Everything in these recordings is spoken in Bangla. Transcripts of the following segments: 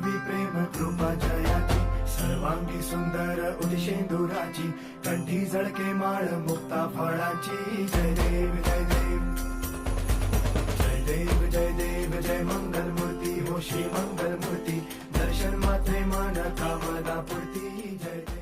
देवी प्रेम कृपा जयाची सर्वांगी सुंदर उदिशेंदुराची कंठी झळके माळ मुक्ता फळाची जय देव जय देव जय देव जय देव जय मंगल मूर्ती हो श्री मंगल मूर्ती दर्शन मात्रे मन कामना पूर्ती जय देव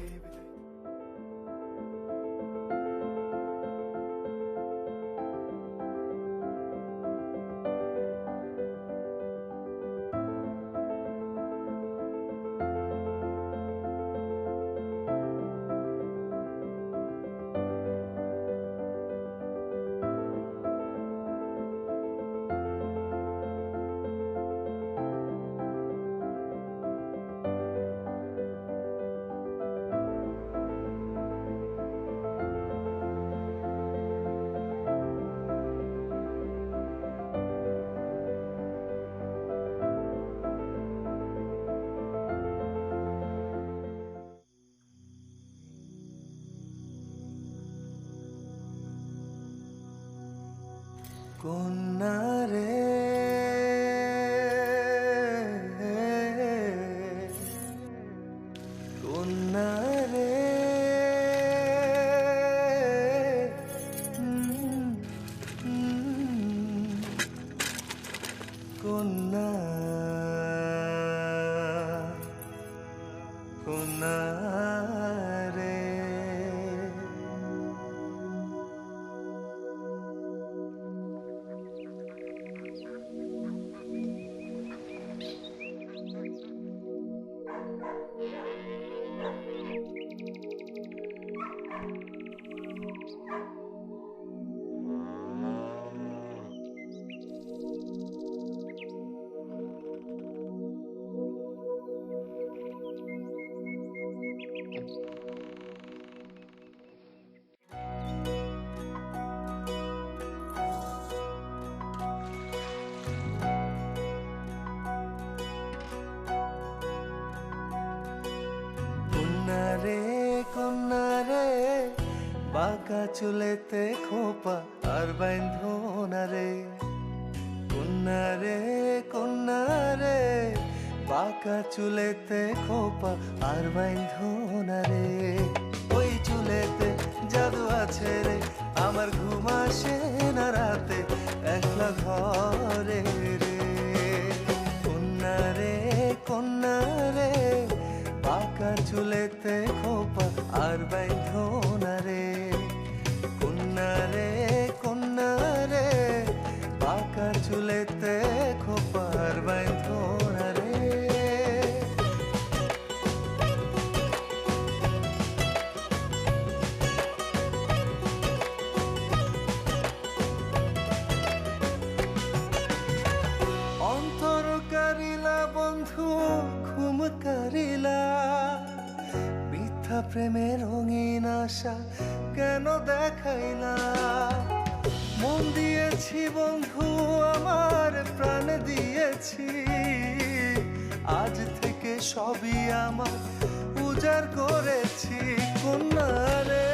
কন্যা রে কন্যা রে কন্যা কন্যা রে কন্যা রে বাঁকা চুলেতে খোপা আর বাঁধো না রে কন্যা রে বাঁকা চুলেতে খোপা আর বাঁধো না রে ওই চুলেতে জাদু আছে রে আমার ঘুম আসে না রাতে একলা ঘরে রে কন্যা রে বাঁকা চুলেতে খোপা আর বাঁধো না রে কন্যা রে বাঁকা চুলেতে খোপা আর বাঁধো না রে অন্তর কারিলা বন্ধু ঘুম কারিলা মিথ্যা প্রেমের রঙিন আশা কেন দেখাইলা মন দিয়েছি বন্ধু আমার প্রাণ দিয়েছি আজ থেকে সবই আমার উজাড় করেছি কন্যা রে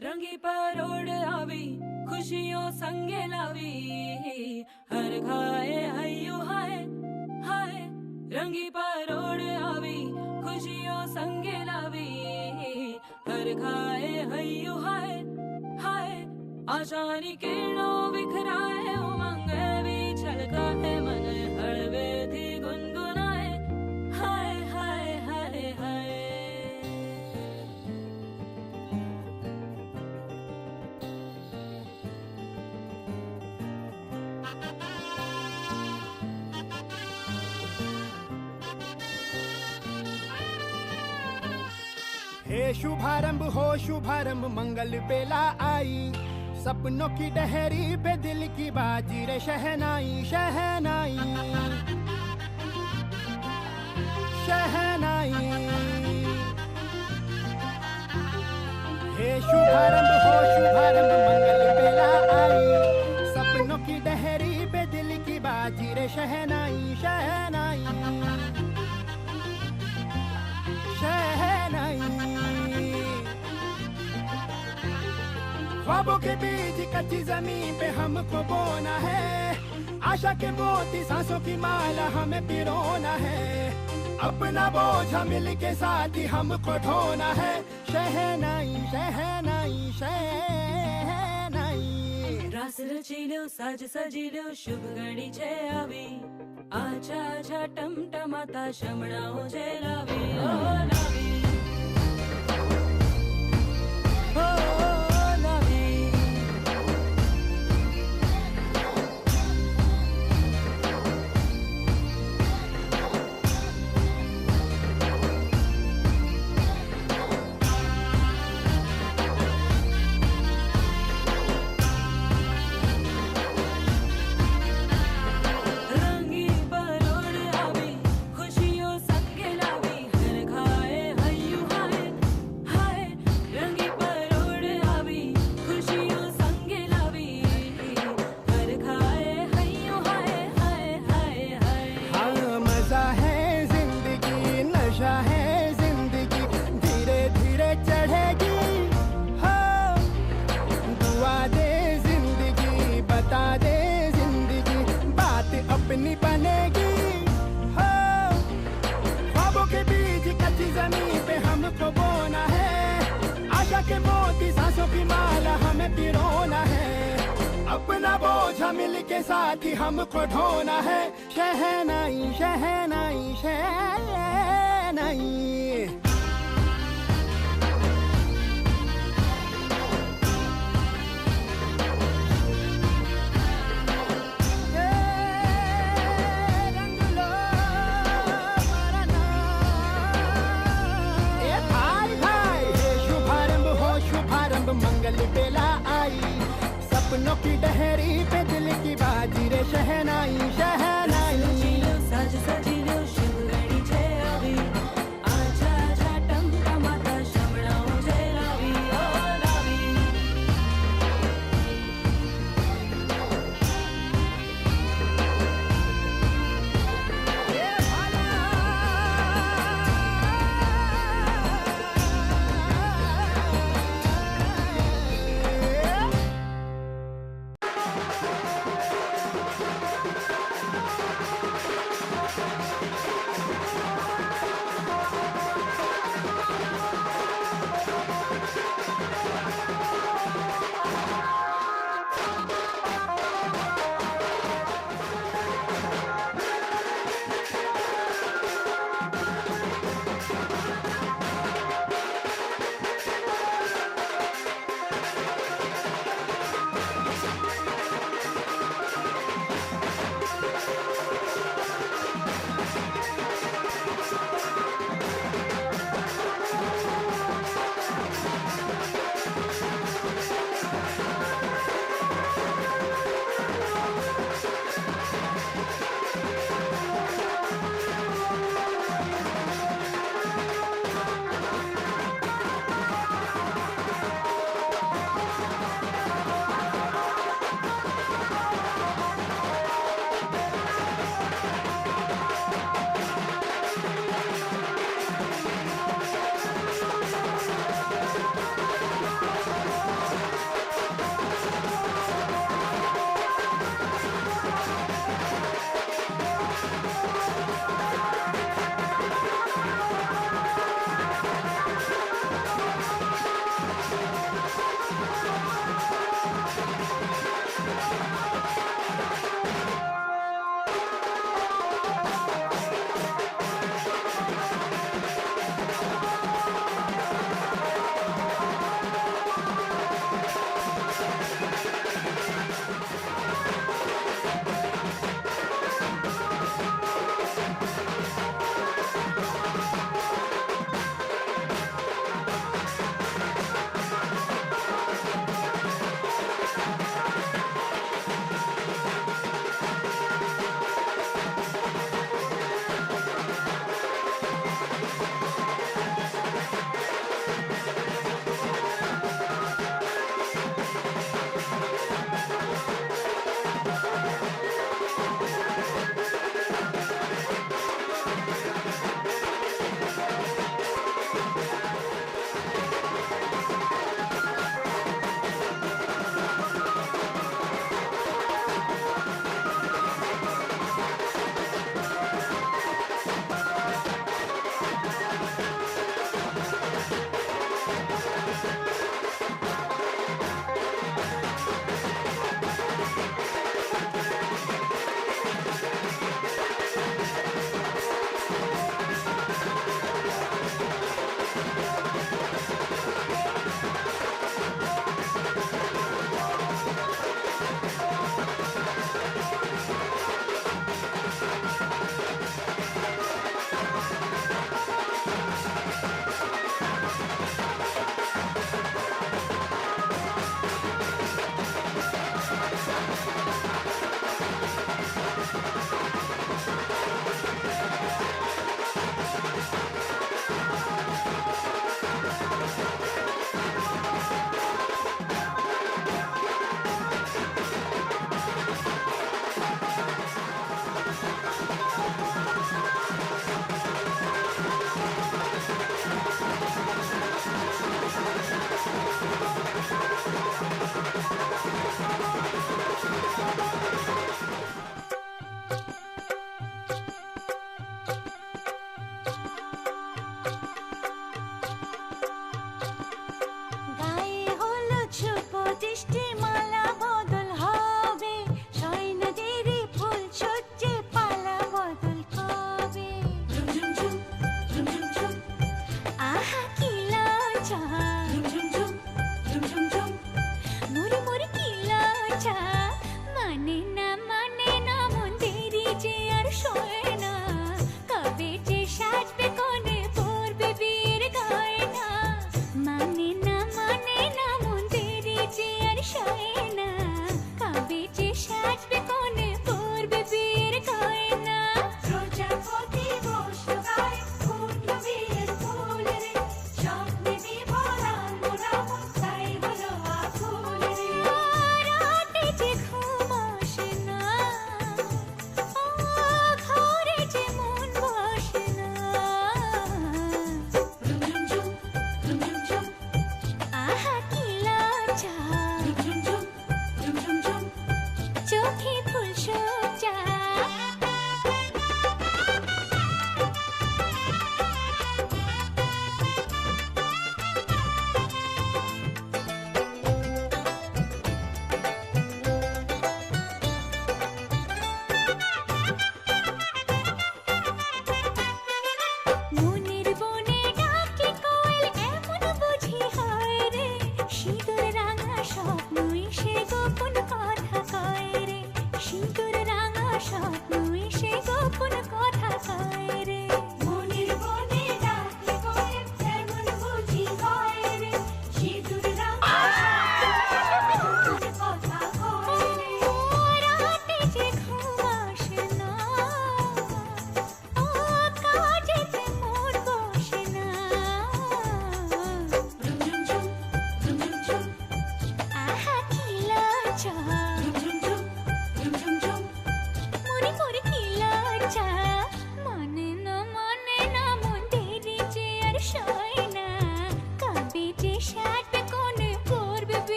रंगी परोड़ आवी खुशियों संगे लावी हर खाए हयू हाय हाय रंगी परोड़ आवी खुशियों संगे लावी हर खाए हयू हाय हाय आशानी किरणों बिखराए उमंग भी छलकाए मन हड़वे थी गुनगुनाए हाय हाय हाय हाय हे शुभारंभ हो शुभारंभ मंगल बेला आई सपनों की डहरी पे दिल की बाजी रे शहनाई शहनाई शहनाई हे शुभारंभ हो शुभारंभ मंगल बेला आई सपनों की डहरी पे दिल की बाजी रे शहनाई शहनाई शहनाई ख्वाबों के बीच कच्ची जमीन पे हमको बोना है, आशा के मोती सांसों की माला हमें पिरोना है, अपना बोझा मिल के साथ ही हमको ढोना है। शहनाई शहनाई शहनाई રાસ રચી લ્યો સાજ સજી લ્યો શુભ ઘડી છે આવી, આછા આછા ટમટમાતા શમણાઓ છે લાવી, ઓ લાવી, ઓ લાવી. अपनी बनेगी हो, ख्वाबों के बीच कच्ची जमीन पे हमको बोना है, आशा के मोती सांसों की माला हमें पिरोना है, अपना बोझा मिल के साथ ही हमको ढोना है। शहनाई शहनाई शहनाई मंगल बेला आई, सपनों की डहरी पे दिल की बाजी रे शहनाई शहनाई. સાજ સજી લ્યો શુભ ઘડી છે આવી, આછા આછા ટમટમાતા શમણાઓ છે લાવી, ઓ લાવી.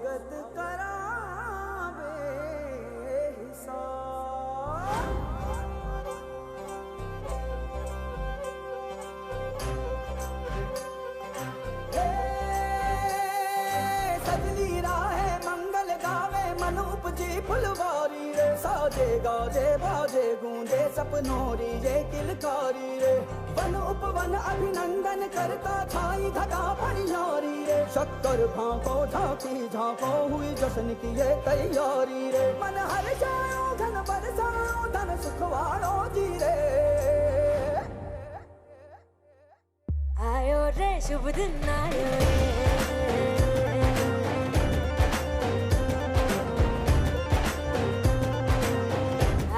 स्वागत करावे हिसाब। सजली राहे मंगल गावे मन उपजी फुलवारी रे, साजे गाजे बाजे गूंजे सपनोरी ये किलकारी रे, वन उपवन अभिनंदन करता छाई घटा भरियारी रे, शक्कर भांको झांकी झांको हुई जश्न की ये तैयारी रे, मन हर जाओ धन बरसाओ धन सुखवाड़ो जी रे। आयो रे शुभ दिन आयो रे,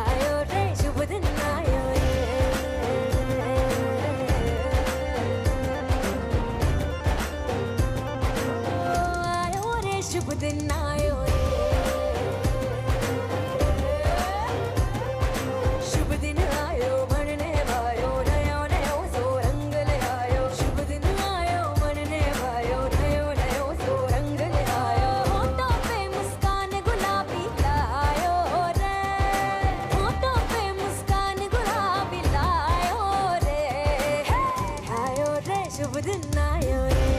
आयो रे शुभ दिन आयो रे, आयो रे शुभ दिन आयो रे, शुभ दिन आयो बनने वायो नयो नयो सो रंग ले आयो, शुभ दिन आयो बनने वायो नयो नयो सो रंग ले आयो, होठों पे मुस्कान गुलाबी लायो रे, होठों पे मुस्कान गुलाबी लायो रे, आयो रे शुभ दिन आयो रे,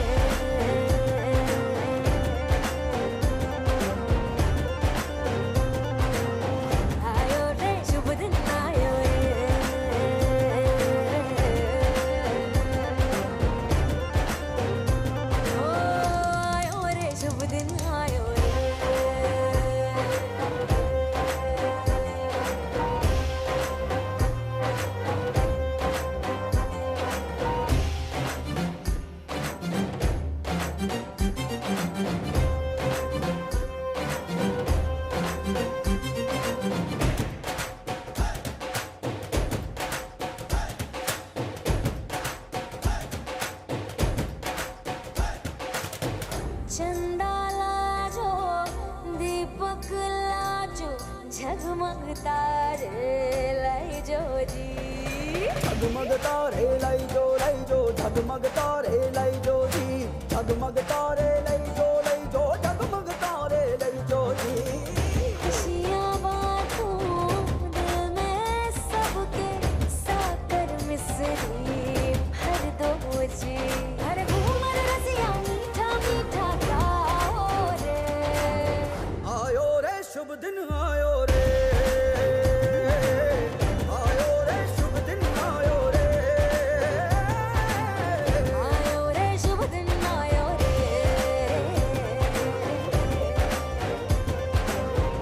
आयो रे शुभ दिन आयो रे, ओ आयो रे शुभ दिन आयो रे। चंदा लाजो दीपक लाजो झगमग तारे लाइजो जी, झगमग तारे लाई जो झगमग तारे लाई जो जी, झगमग तारे लाई जो झगमग तारे लाई जो जी। खुशियाँ बांटूं दिल में सबके साकर मिसरी भर दो जी, हर घूमर रसिया मीठा मीठा गाओ रे, आयो रे शुभ दिन आयो रे, आयो रे शुभ दिन आयो रे, आयो रे शुभ दिन आयो रे,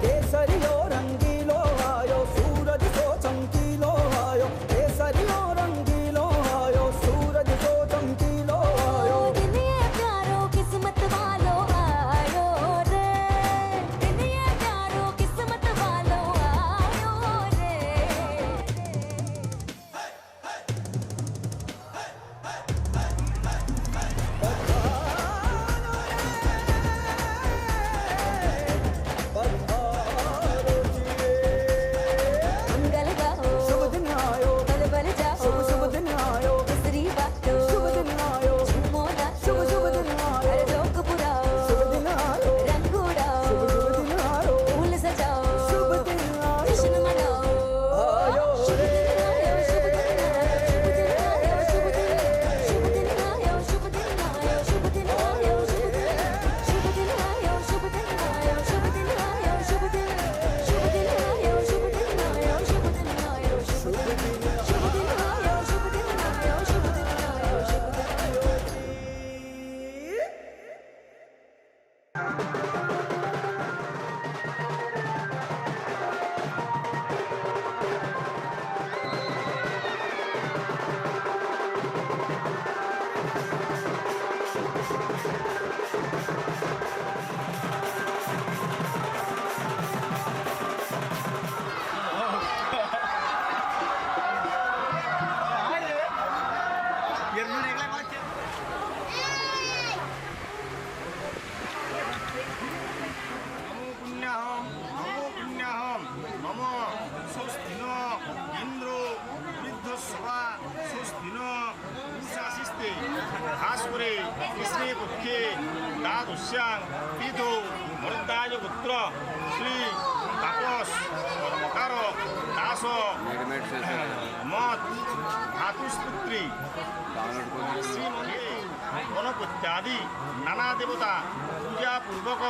केसरियो रंगीलो आयो सूरज सो चमकीलो आयो, केसरियो रंगीलो आयो सूरज सो चमकीलो आयो। दिन ये प्यारो किस्मत वालो आयो रे, दिन ये प्यारो किस्मत वालो आयो रे, मंगल गाओ शुभ दिन आयो, बल बल जाओ शुभ दिन आयो, मिस्री बाटो शुभ दिन आयो, झूमो नाचो शुभ दिन आयो, हर जोक पुराओ शुभ दिन आयो, रंग उड़ाओ शुभ दिन आयो, फूल सजाओ शुभ दिन आयो, जश्न मनाओ, आयो शुभ दिन आयो शुभ दिन आयो शुभ दिन आयो शुभ दिन आयो शुभ दिन आयो शुभ दिन आयो शुभ दिन आयो शुभ दिन आयो शुभ दिन आयो शुभ दिन आयो शुभ दिन आयो शुभ दिन आयो शुभ दिन आयो शुभ दिन आयो शुभ दिन आयो शुभ दिन आयो। খাস করে কৃষ্ণের পক্ষে দ্বাদশ্যাং বিধৌ শ্রী তাপস কর্মকার দাস মত ধাতুস্পুত্রী শ্রীমন্দিরে গণপত্যাদি নানা দেবতা পূজাপূর্বক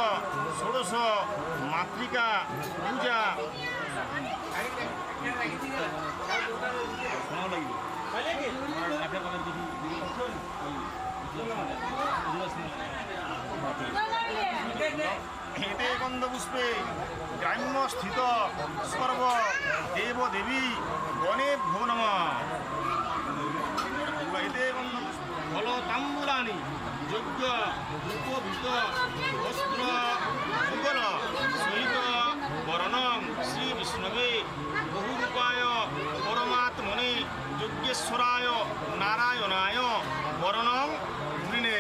ষোড়শ মাতৃকা পূজা হেতে গন্ধপুষ্পে গ্রাম্যস্থিত সর্ব দেবদেবী গণে ভো নম এতে ফল তাম্বুলানি যোগ্য উপভূত বস্ত্র যুগল সহিত বরণং শ্রী বিষ্ণবে বহুরূপায় পরমাত্মনে যজ্ঞেশ্বরায় নারায়ণায় বরণং গৃণে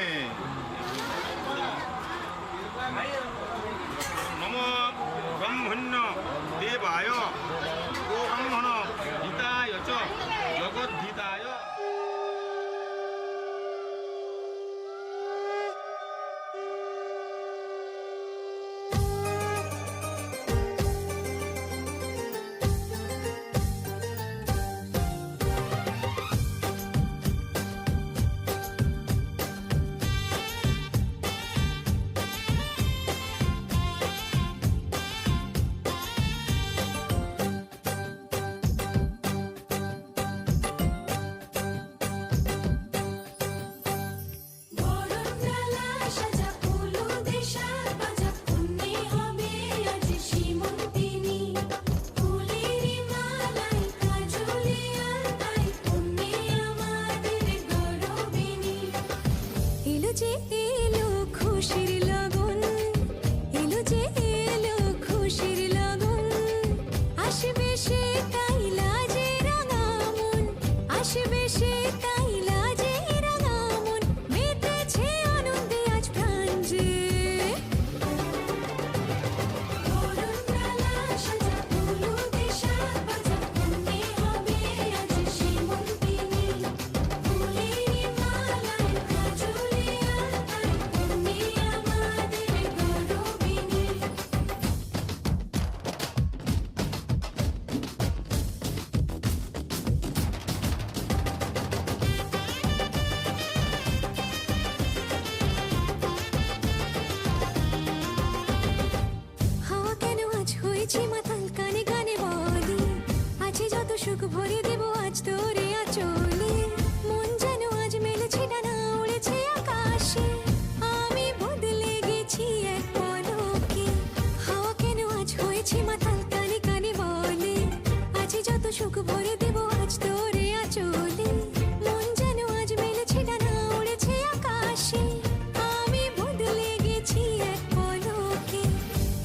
নম ব্রহ্মণ্য দেবায় গো ব্রহ্মণ হিতায় চ জগদ্ধিতায়। বরণডালা সাজা ফুলো দেশা বাজা পুণ্যে হবে আজ সীমন্তিনী ফুলেরি মালাই কাজলে আলতাই পুণ্যে আমাদের গৌরবিনী এলো যে এলো খুশির লগন এলো যে এলো খুশির লগন আসবে সে কাইলাজে রাঙামন আসবে সে কাইলাজে রাঙামন মেতেছে আনন্দে আজ প্রাণ যে বরণডালা সাজা ফুলো দেশা বাজা পুণ্যে হবে আজ সীমন্তিনী ফুলেরি মালাই কাজলে আলতাই পুণ্যে আমাদের গৌরবিনী হাওয়া কেন আজ হয়েছে মাতাল কানে কানে বলি আছে যত সুখ ভরে দেব আজ তোরে আচলে মন যেন আজ মেলেছে ডানা উড়েছে আকাশে আমি বদলে গেছি এক পলকে হাওয়া কেন আজ হয়েছে মাতাল কানে কানে বলে আছে যত সুখ ভরে দেব আজ তোরে আচলে মন যেন আজ মেলেছে ডানা উড়েছে আকাশে আমি বদলে গেছি এক পলকে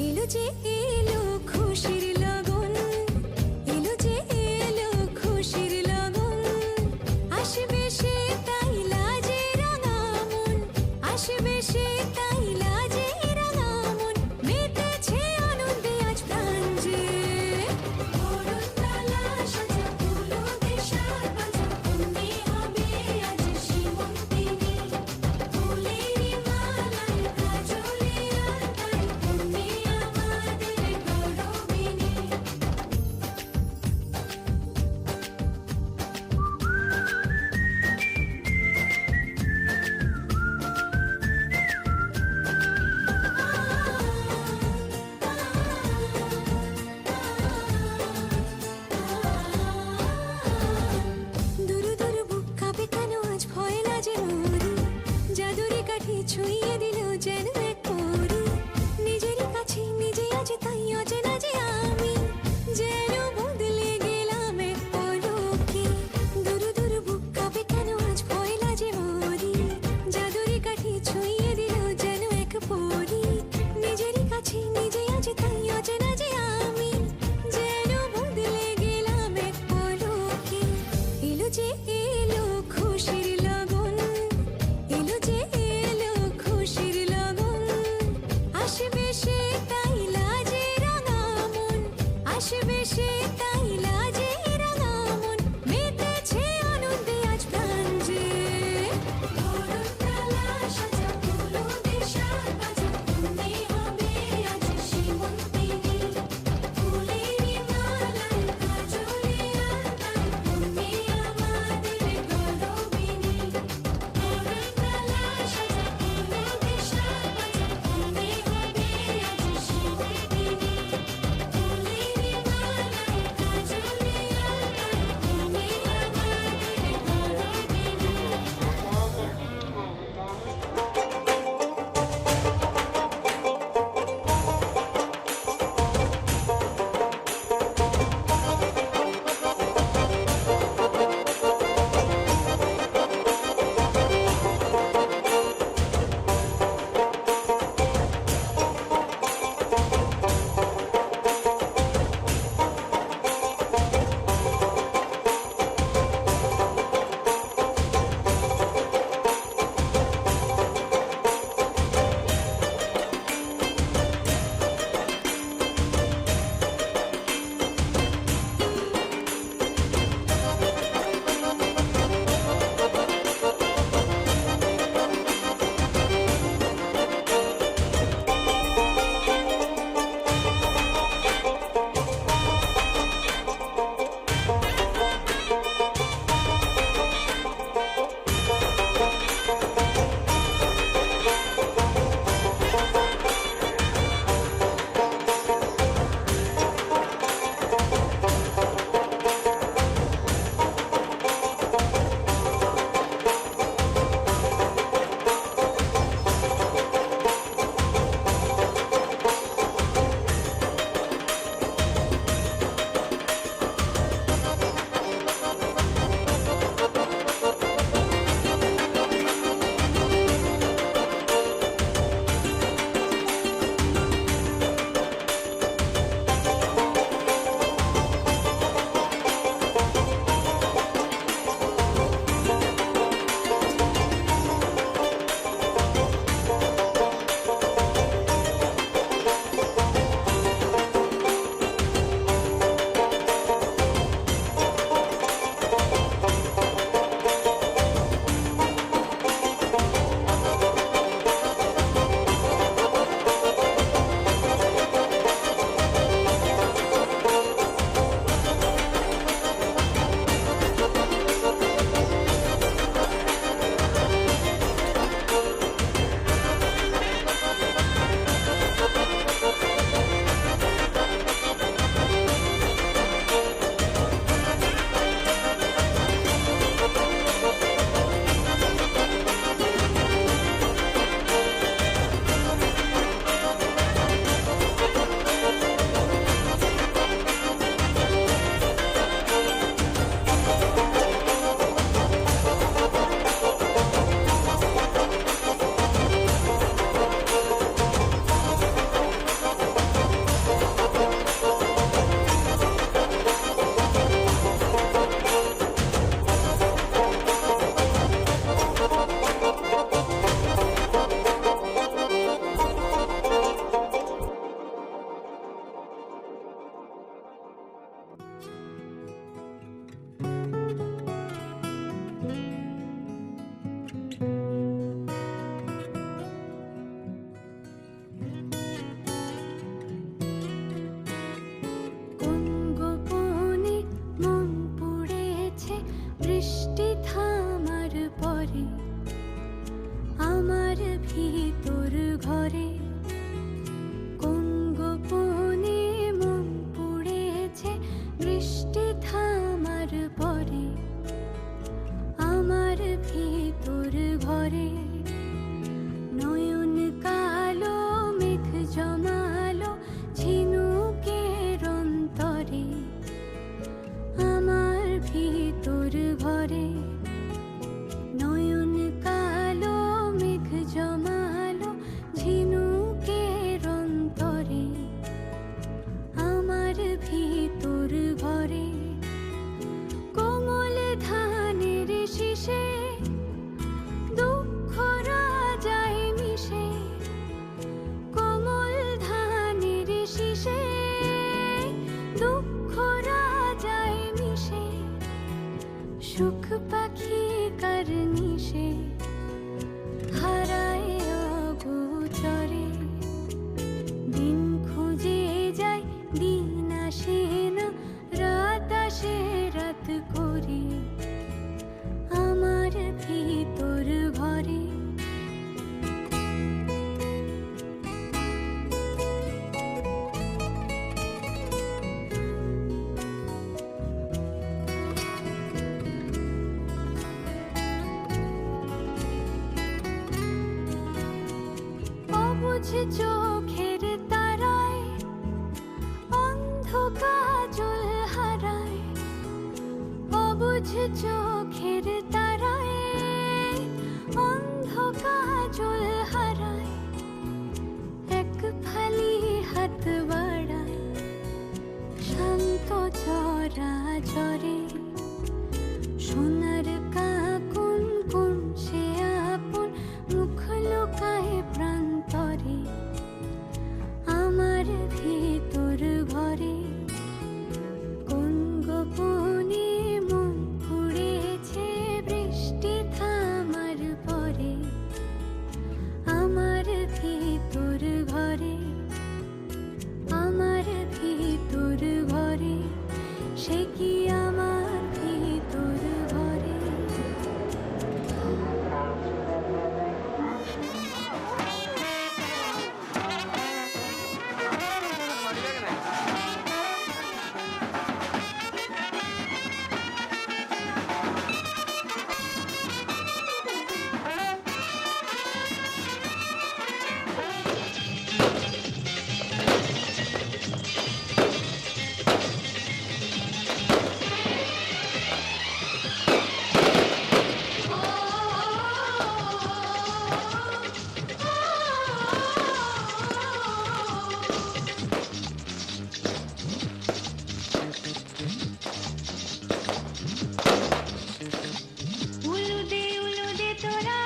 এলো যে এলো খুশির লগন এলো যে এলো খুশির লগন আসবে সে কাইলাজে রাঙামন আসবে সে কাইলাজে রাঙামন মেতেছে আনন্দে আজ প্রাণ যে বরণডালা সাজা ফুলো দেশা বাজা পুণ্যে হবে আজ সীমন্তিনী ফুলেরি মালাই কাজলে আলতাই পুণ্যে আমাদের চোখের তারায় অন্ধ কাজল হারায়, অবুঝ চোখের তারায় অন্ধ কাজল হারায়, এক ফালি হাত বাড়ায় শান্ত চরাচরে, সোনার কাকুন কোন সে আপন মুখ লুকায় প্রান্তরে, আমার ভিতর ঘরে কোন গোপনে মন পুড়েছে বৃষ্টি থামার পরে, আমার ভিতর ঘরে, আমার ভিতর ঘরে, সে কি আমার ভিতর ঘরে। উলুদে তোরা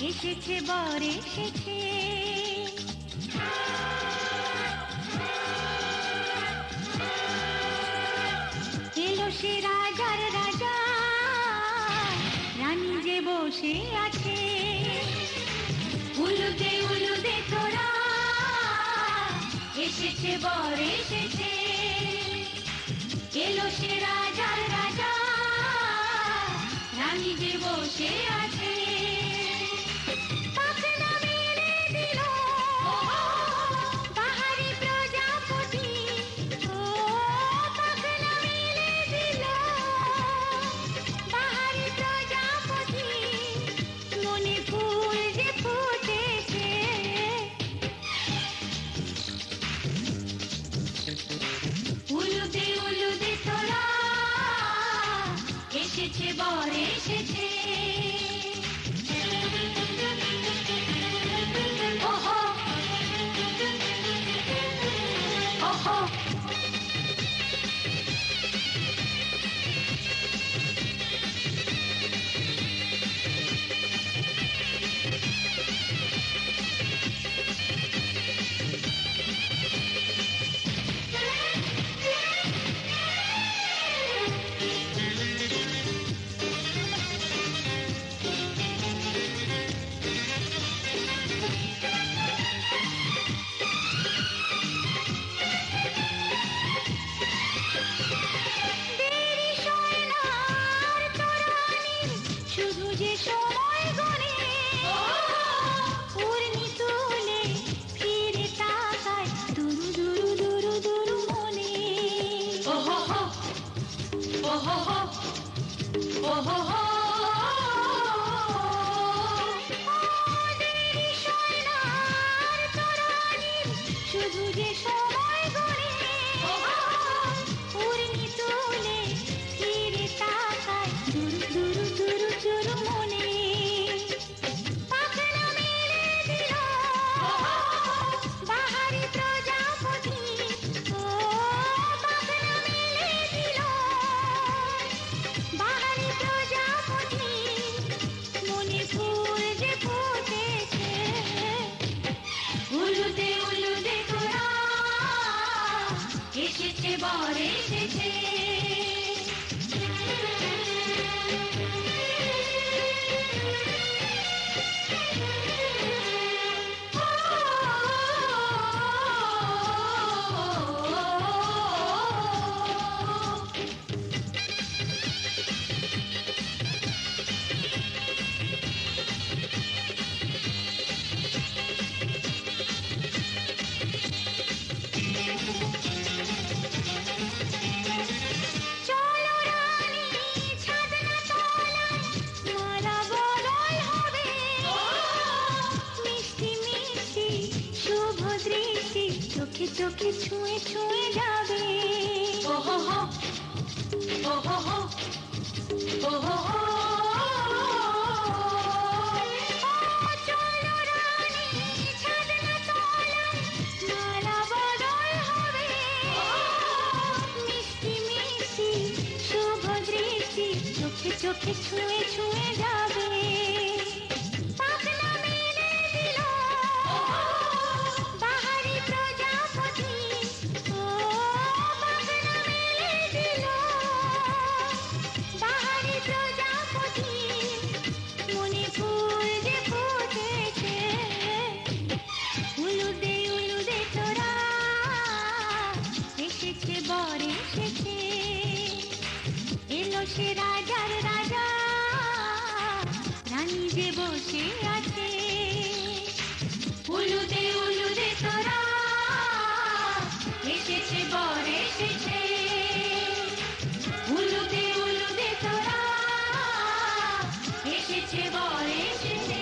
এসেছে বর এসেছে, এলো সে রাজার রাজা, রানী যে বসে আছে। উলুদে তোরা এসেছে বর এসেছে, এলো সে রাজার রাজা, রানী যে বসে আছে। পাখনা মেলে দিল বাহারি প্রজাপতি, ও পাখনা মেলে দিল বাহারি প্রজাপতি, মনে ফুল যে ফুটেছে। উলুদে তোরা এসেছে বর এসেছে। ওহো ওহো চোখে চোখে ছুঁয়ে ছুঁয়ে যাবে ও হো হো ও হো হো ও হো হো চলো রানী ছাদনা তলায় মালা বদল হবে মিষ্টি মিষ্টি শুভ দৃষ্টি চোখে চোখে ছুঁয়ে ছুঁয়ে যাবে পাখনা মেলে দিল বাহারি প্রজাপতি ও পাখনা মেলে দিল বাহারি প্রজাপতি মনে ফুল যে ফুটেছে উলুদে উলুদে তোরা এসেছে বর এসেছে এলো সে রাজার রাজা রানী যে বসে আছে উলুদে উলুদে তোরা এসেছে বর এসেছে উলুদে উলুদে তোরা এসেছে বর এসেছে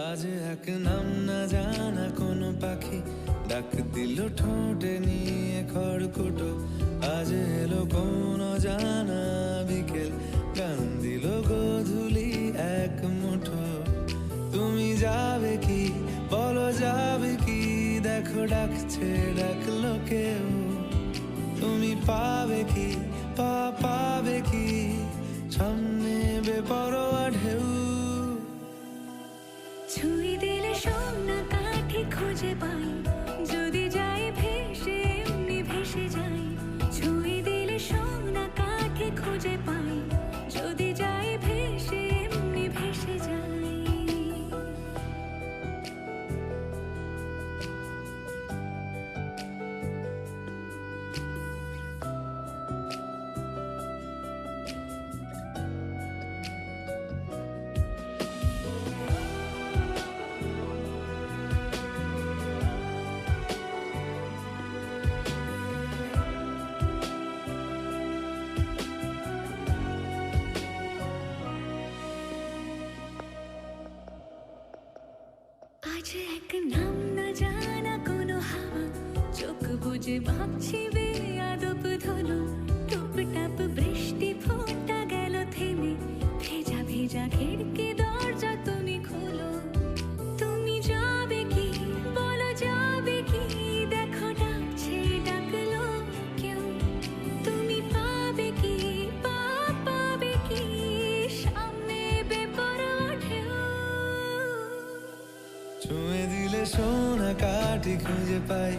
আজ এক নাম না জানা কোনো পাখি ডাক দিল ঠোঁটে নিয়ে খড়কুটো আজ এলো কোন জানা বিকেল গান দিল গোধূলি এক মুঠো তুমি যাবে কি বলো যাবে কি দেখো ডাকছে ডাকলো কেউ তুমি পাবে কি পাবে কি সামনে বেপরোয়া ঢেউ ছুঁয়ে দিলে সোনা কাঠে খুঁজে পাই যদি যাই ভেসে এমনি ভেসে যাই ছুঁয়ে দিলে সোনা কাঠে খুঁজে পাই যদি যাই ভেসে এমনি ভেসে যাই আজ এক নাম না জানা কোনো হাওয়া চোখ বুঝে ভাবছি বেয়াদব ধলো টুপ টাপ বৃষ্টি ফোঁটা গেল থেমে ভেজা ভেজা খিড়কি দরজা তুমি খোলো তুমি যাবে কি বলো যাবে কি দেখো ডাকছে ডাকলো কেউ তুমি পাবে কি পাবে কি সামনে বেপরোয়া ঢেউ ছুঁয়ে দিলে সোনা কাঠি খুঁজে পাই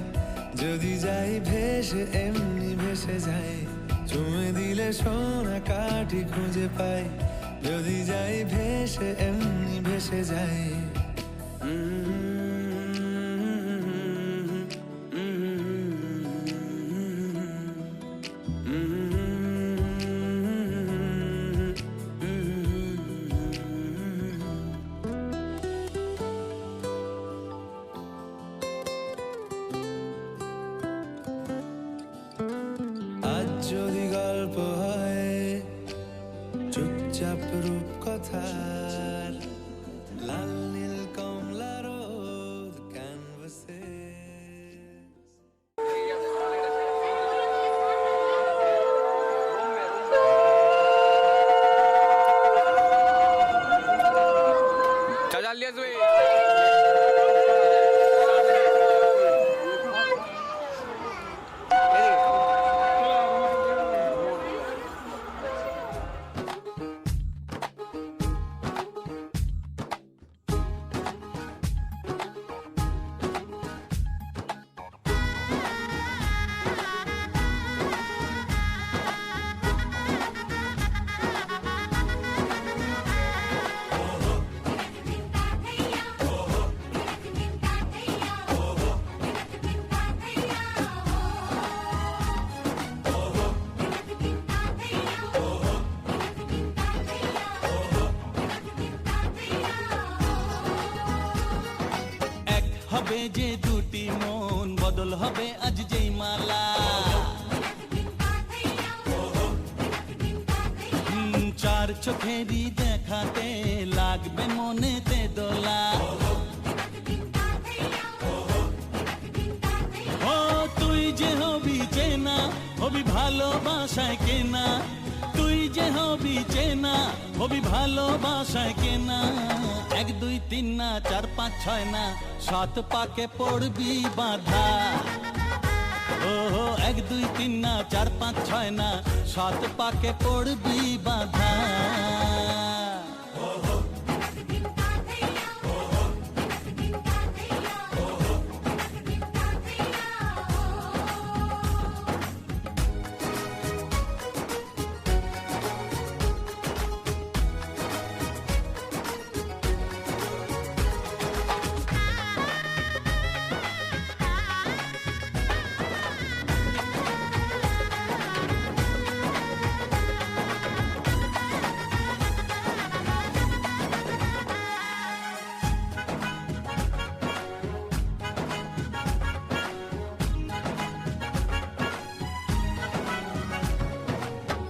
যদি যাই ভেসে এমনি ভেসে যাই ছুঁয়ে দিলে সোনা কাঠি খুঁজে পাই যদি যাই ভেসে এমনি ভেসে যাই আজ যদি গল্প হয় চুপচাপ রূপ কথার লাল নীল কমলা রোদ ক্যানভাসে হবে যে দুটি মন, বদল হবে আজ যেই মালা। চার চোখেরই দেখাতে লাগবে মনেতে দোলা। ও তুই যে হবি চেনা, হবি ভালোবাসায় কেনা। তুই যে হবি চেনা, হবি ভালোবাসায় কেনা। 1 2 3 না 4 5 6 না 7 পাকে পড়বি বাঁধা। ও 1 2 3 না 4 5 6 না 7 পাকে পড়বি বাঁধা।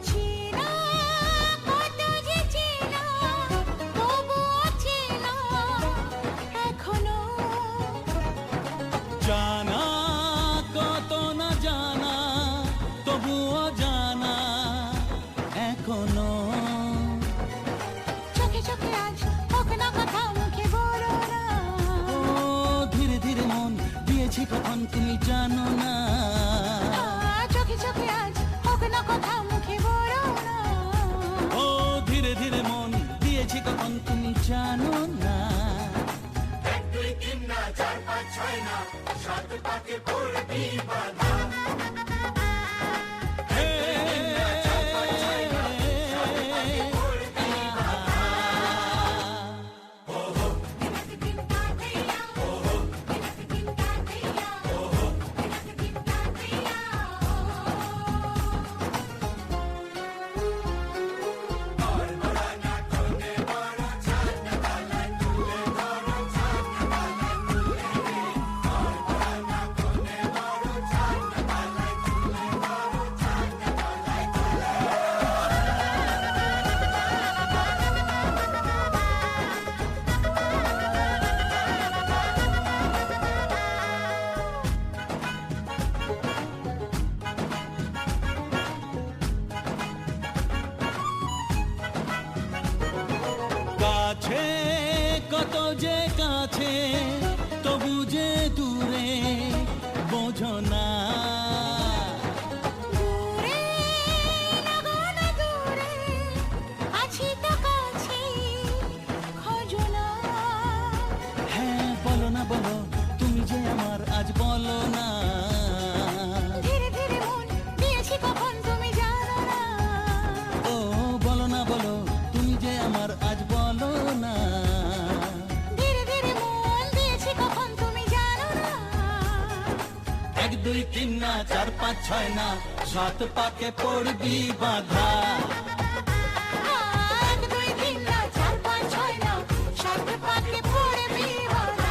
চেনা কত যে চেনা, তবুও চেনা এখনো। জানা কত না জানা, তবুও জানা এখনো। চোখে চোখে আজ হোক না কথা, মুখে বলো না। ও ধীরে ধীরে মন দিয়েছি কখন তুমি জানো না। চোখে চোখে আজ হোক না কথা, মুখে বলো না। ও ধীরে ধীরে মন দিয়েছি কখন তুমি জানো না। কাছে কত যে কাছে, তবু যে দূরে বোঝো না। দূরে লাগো না দূরে, আছি তো কাছে খোঁজো না। হ্যাঁ বলো না বলো, তুমি যে আমার আজ বলো না। ধীরে ধীরে মন দিয়েছি কখন তুমি জানো না। ও বলো না বলো, তুমি যে আমার আজ বলো না। ধীরে ধীরে মন দিয়েছি কখন তুমি জানো না। 1 2 3 না 4 5 6 না 7 পাকে পড়বি বাঁধা। 1 2 3 না 4 5 6 না 7 পাকে পড়বি বাঁধা।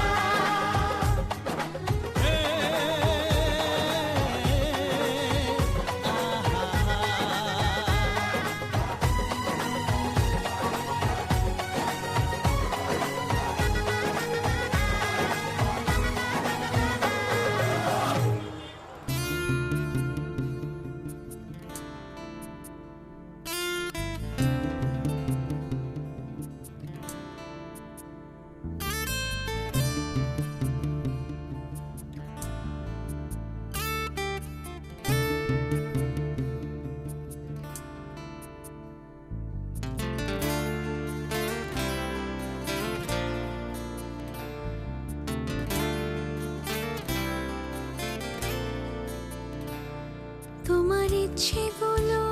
তোমার ইচ্ছেগুলো,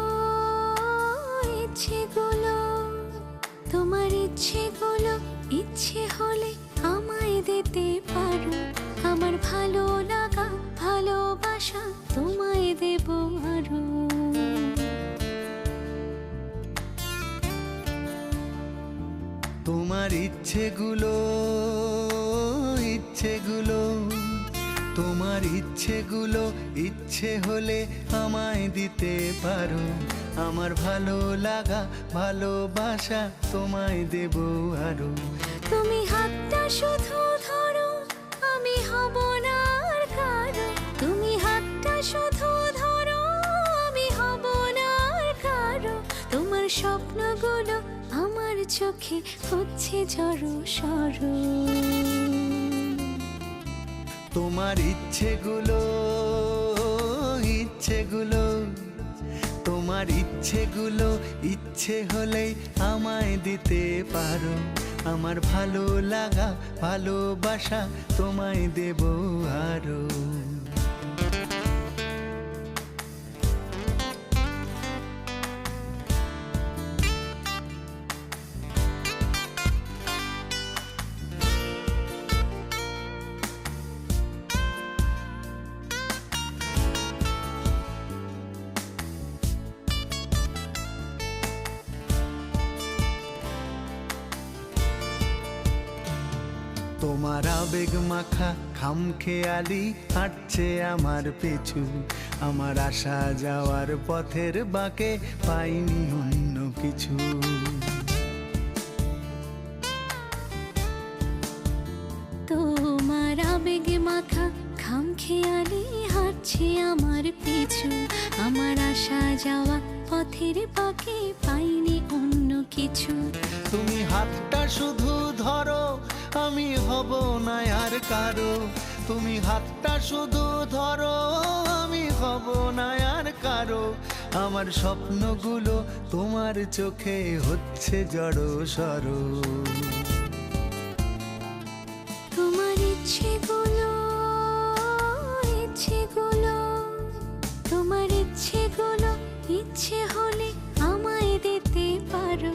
ইচ্ছেগুলো, তোমার ইচ্ছেগুলো ইচ্ছে হলে আমায় দিতে পারো। আমার ভালো লাগা ভালোবাসা তোমায় দেব আরো। তোমার ইচ্ছেগুলো, ইচ্ছেগুলো তোমার ইচ্ছেগুলো ইচ্ছে হলে আমায় দিতে পারো, আমার ভালো লাগা ভালোবাসা তোমায় দেব আরো। তুমি হাতটা শুধু ধরো, আমি হব না আর কারো। তুমি হাতটা শুধু ধরো, আমি হব না আর কারো। তোমার স্বপ্নগুলো আমার চোখে হচ্ছে জড়ো সরো। তোমার ইচ্ছেগুলো ইচ্ছেগুলো তোমার ইচ্ছেগুলো ইচ্ছে হলেই আমায় দিতে পারো, আমার ভালো লাগা ভালোবাসা তোমায় দেব আরো। তোমার আবেগ মাখা খামখেয়ালি হাঁটছে আমার পিছু, আমার আসা যাওয়ার পথের বাঁকে পাইনি অন্য কিছু। তোমার আবেগে মাখা খামখেয়ালি হাঁটছে আমার পিছু, আমার আসা যাওয়া পথের বাঁকে পাইনি অন্য কিছু। তুমি হাতটা শুধু ধরো, আমি হব না আর কারো। তুমি হাতটা শুধু ধরো, আমি হব না আর কারো। আমার স্বপ্নগুলো তোমার চোখে হচ্ছে জড়ো সরো। তোমার ইচ্ছেগুলো ইচ্ছেগুলো তোমার ইচ্ছেগুলো ইচ্ছে হলে আমায় দিতে পারো,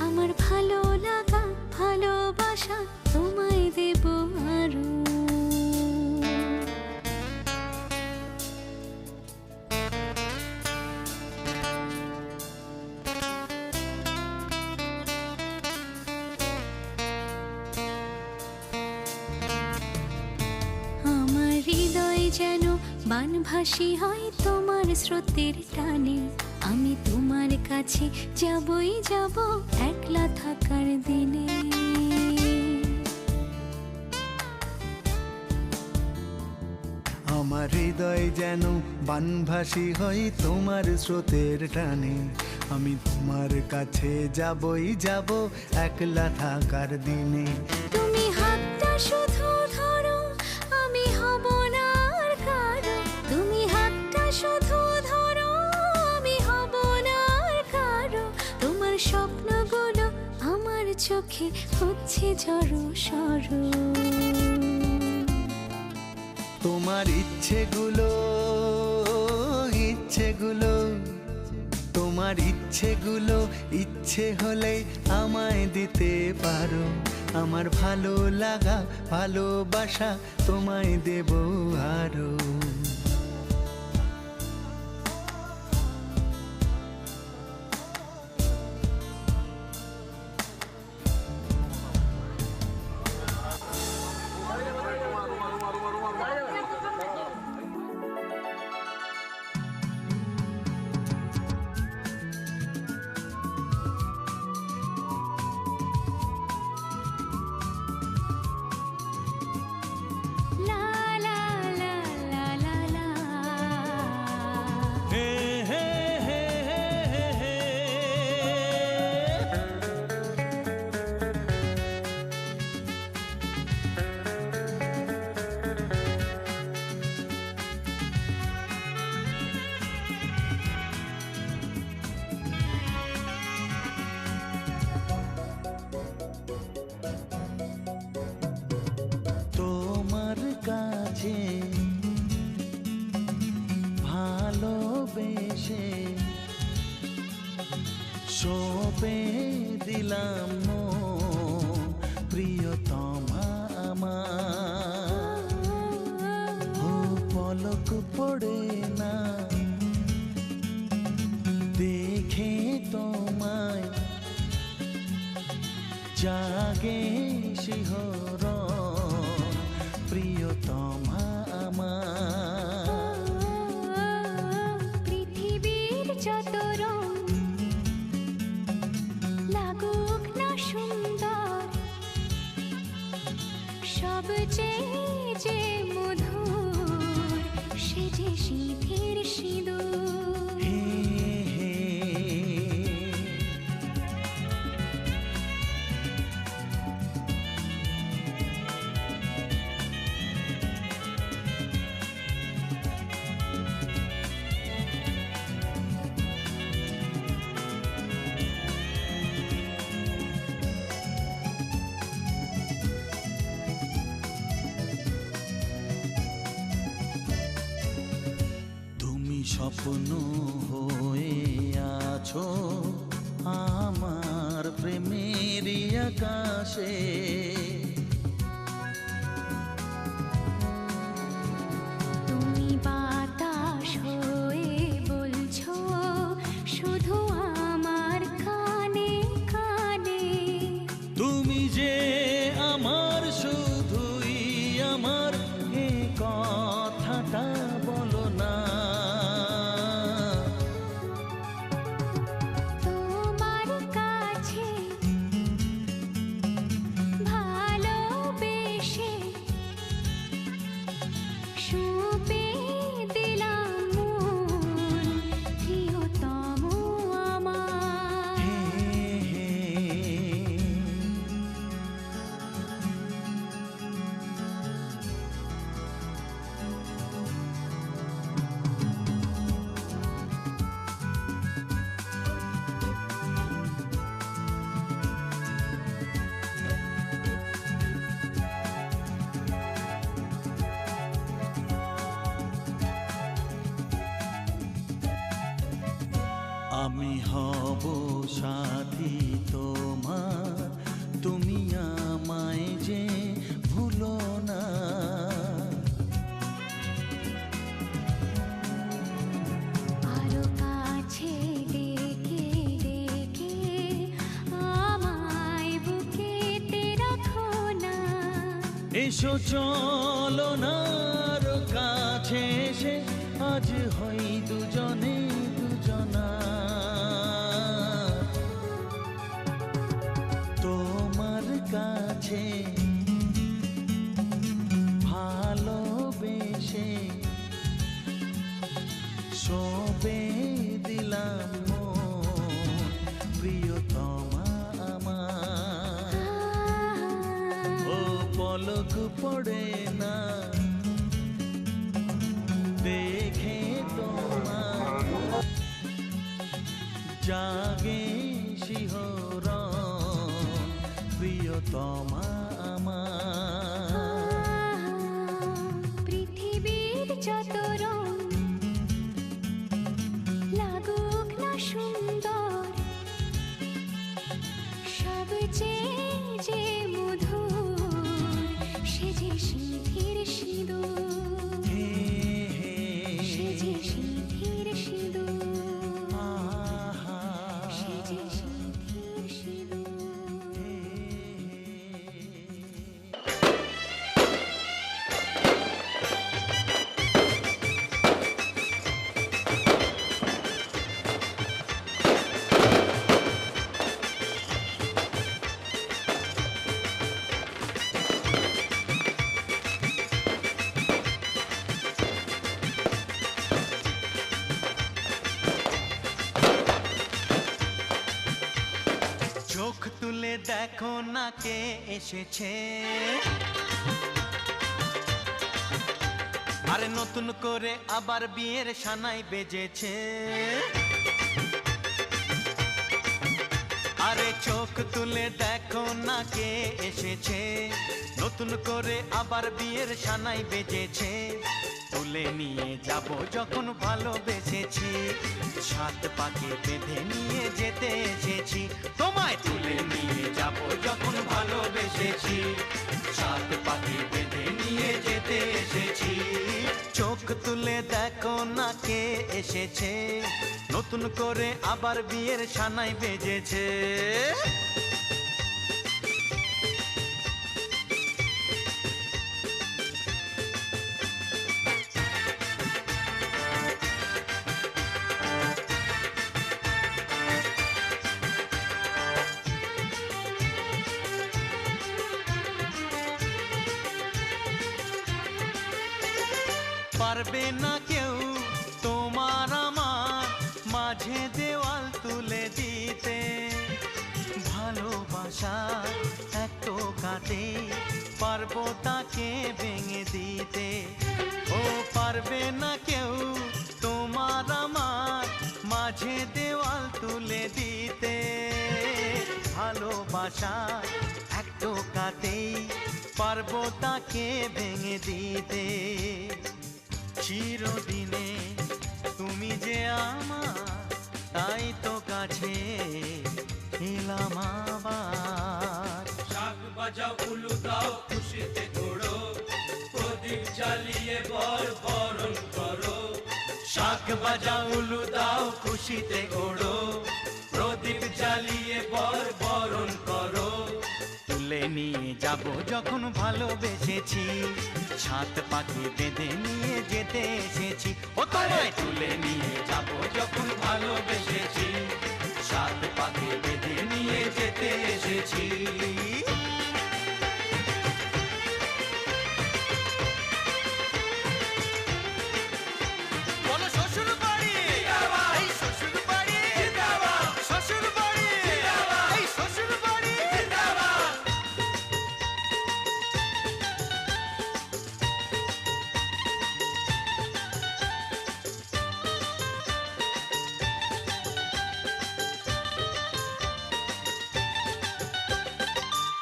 আমার ভালো লাগা ভালোবাসা তোমায় দেব আরো। আমার হৃদয় যেন বানভাসী হয় তোমার স্রোতের টানে, আমি তোমার কাছে যাবই যাব একলা থাকার দিনে। আমার হৃদয় যেন বানভাসী হয় তোমার স্রোতের টানে, আমি তোমার কাছে যাবই যাব একলা থাকার দিনে। তুমি হাতটা শুধু ধরো, আমি হব না আর কারো। তুমি হাতটা শুধু ধরো, আমি হব না আর কারো। তোমার স্বপ্নগুলো আমার চোখে হচ্ছে জড়ো সরো। তোমার ইচ্ছেগুলো ইচ্ছেগুলো তোমার ইচ্ছেগুলো ইচ্ছে হলে আমায় দিতে পারো, আমার ভালো লাগা ভালোবাসা তোমায় দেব আরো। লা লা লা লা লা লা। হে হে হে হে হে হে। তোমার কাছে ভালোবেসে সঁপে দিলাম মন, প্রিয়তমা আমার। ও পলক পড়ে না দেখে তোমায়, জাগে শিহরণ, প্রিয়তমা আমার। পৃথিবীর যত রং লাগুক না সুন্দর, সবচেয়ে যে মধুর সে যে সিঁথির সিঁদুর। হে হে তুমি স্বপ্ন হয়ে আছো আমার প্রেমের আকাশে। তুমি বাতাস হয়ে বলছো শুধু আমার কানে কানে। তুমি যে আমার শুধুই আমার, এ কথাটা বলো না। তোমার কাছে ভালোবেসে সঁপে দিলাম মন প্রিয়তম আমার। হে হে আমি হব সাথী তোমার, তুমি আমায় যে ভুলো না। আরো কাছে ডেকে ডেকে আমায় বুকেতে রাখো না। এসো চলো না আরো কাছে এসে আজ হই দুজনে দুজনা। তোমার কাছে ভালোবেসে সবে দিলাম মন প্রিয়তমা আমার। ও পলক পড়ে না দেখে তোমার, জাগে শিহরণ প্রিয়তমা আমার। পৃথিবীর যত রং লাগুক না সুন্দর, সবচেয়ে যে মধুর সে যে সিঁথির সিঁদুর। হে হে সে যে সিঁথির সিঁদুর। আহা সে যে সিঁথির সিঁদুর। চোখ তুলে দেখো না কে এসেছে, আরে নতুন করে আবার বিয়ের সানাই বেজেছে। আরে চোখ তুলে দেখো না কে এসেছে, নতুন করে আবার বিয়ের সানাই বেজেছে। তুলে নিয়ে যাব যখন ভালোবেসেছি, সাত পাকে বেঁধে নিয়ে যেতে এসেছি। তোমায় তুলে নিয়ে যাব যখন ভালোবেসেছি, সাত পাকে বেঁধে নিয়ে যেতে এসেছি। চোখ তুলে দেখো না কে এসেছে, নতুন করে আবার বিয়ের সানাই বেজেছে। পারবে না কেউ তোমার আমার মাঝে দেওয়াল তুলে দিতে। ভালোবাসা এক টোকাতে পারবো তাকে ভেঙে দিতে। ও পারবে না কেউ তোমার আমার মাঝে দেওয়াল তুলে দিতে। ভালোবাসা এক টোকাতেই পারবো তাকে ভেঙে দিতে। চিরদিনে তুমি যে আমার, তাই তো কাছে এলাম আবার। শাক বাজাও উলু দাও খুশিতে ঘোড়ো, প্রদীপ জ্বালিয়ে বরণ করো। শাক বাজাও উলু দাও খুশিতে ওড়ো, প্রদীপ জ্বালিয়ে বরণ করো। তুলে নিয়ে যাব যখন ভালোবেসেছি, ছাদ পাখি বেঁধে নিয়ে যেতে এসেছি। ও তোমায় তুলে নিয়ে যাব যখন ভালোবেসেছি, সাত পাকে বেঁধে নিয়ে যেতে এসেছি। বলো শ্বশুর বাড়ি, এই শ্বশুর বাড়ি, শ্বশুর বাড়ি, এই শ্বশুর বাড়ি।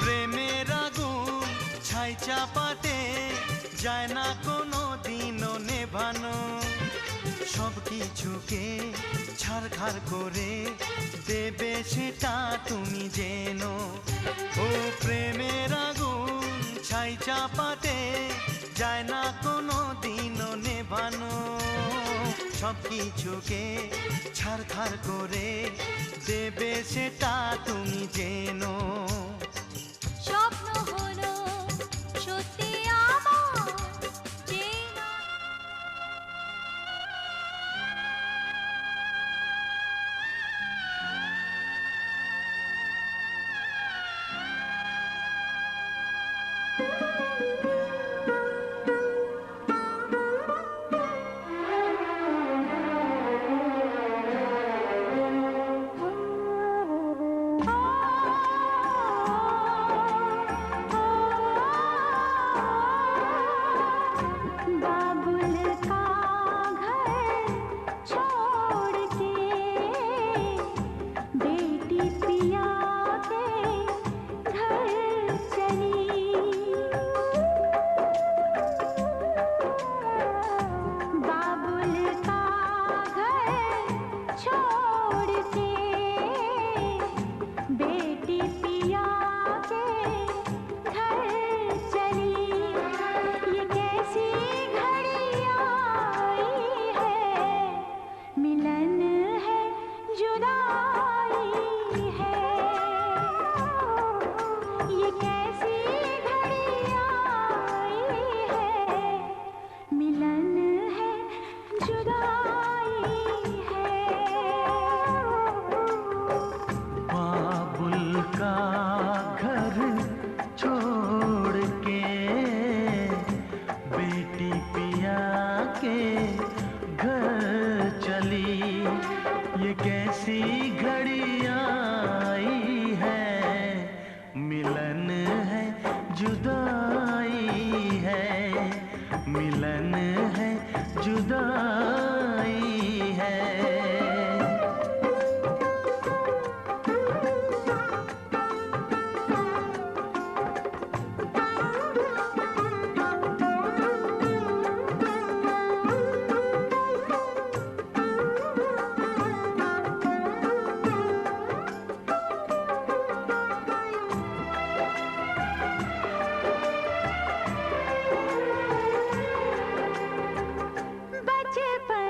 প্রেমের আগুন ছাই চাপাতে যায় না কোনো দিনও নেভানো। সব কিছুকে ছারখার করে দেবে সেটা তুমি জেনো। ও প্রেমের আগুন ছাই চাপাতে যায় না কোনো দিনও নেভানো। সব কিছুকে ছারখার করে দেবে সেটা তুমি জেনো। স্বপ্ন হলো সত্যি আমার চেনা। बाबुल का घर छोड़ के बेटी पिया के घर चली। बाबुल का घर छोड़ के बेटी पिया के घर चली। ये कैसी घड़ी आई है, मिलन है जुदाई है। ये कैसी घड़ी आई है, मिलन है जुदाई है। बाबुल का घर छोड़ के बेटी पिया के घर चली। ये कैसी घड़ी आई है, मिलन है जुदाई है, मिलन है जुदाई है। बचपन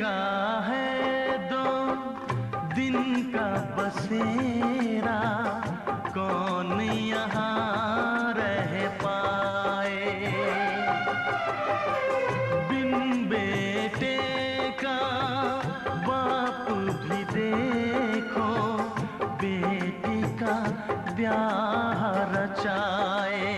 का है 2 दिन का बसेरा, कौन यहाँ रह पाए। बिन बेटे का बाप भी देखो, बेटी का ब्याह रचाए।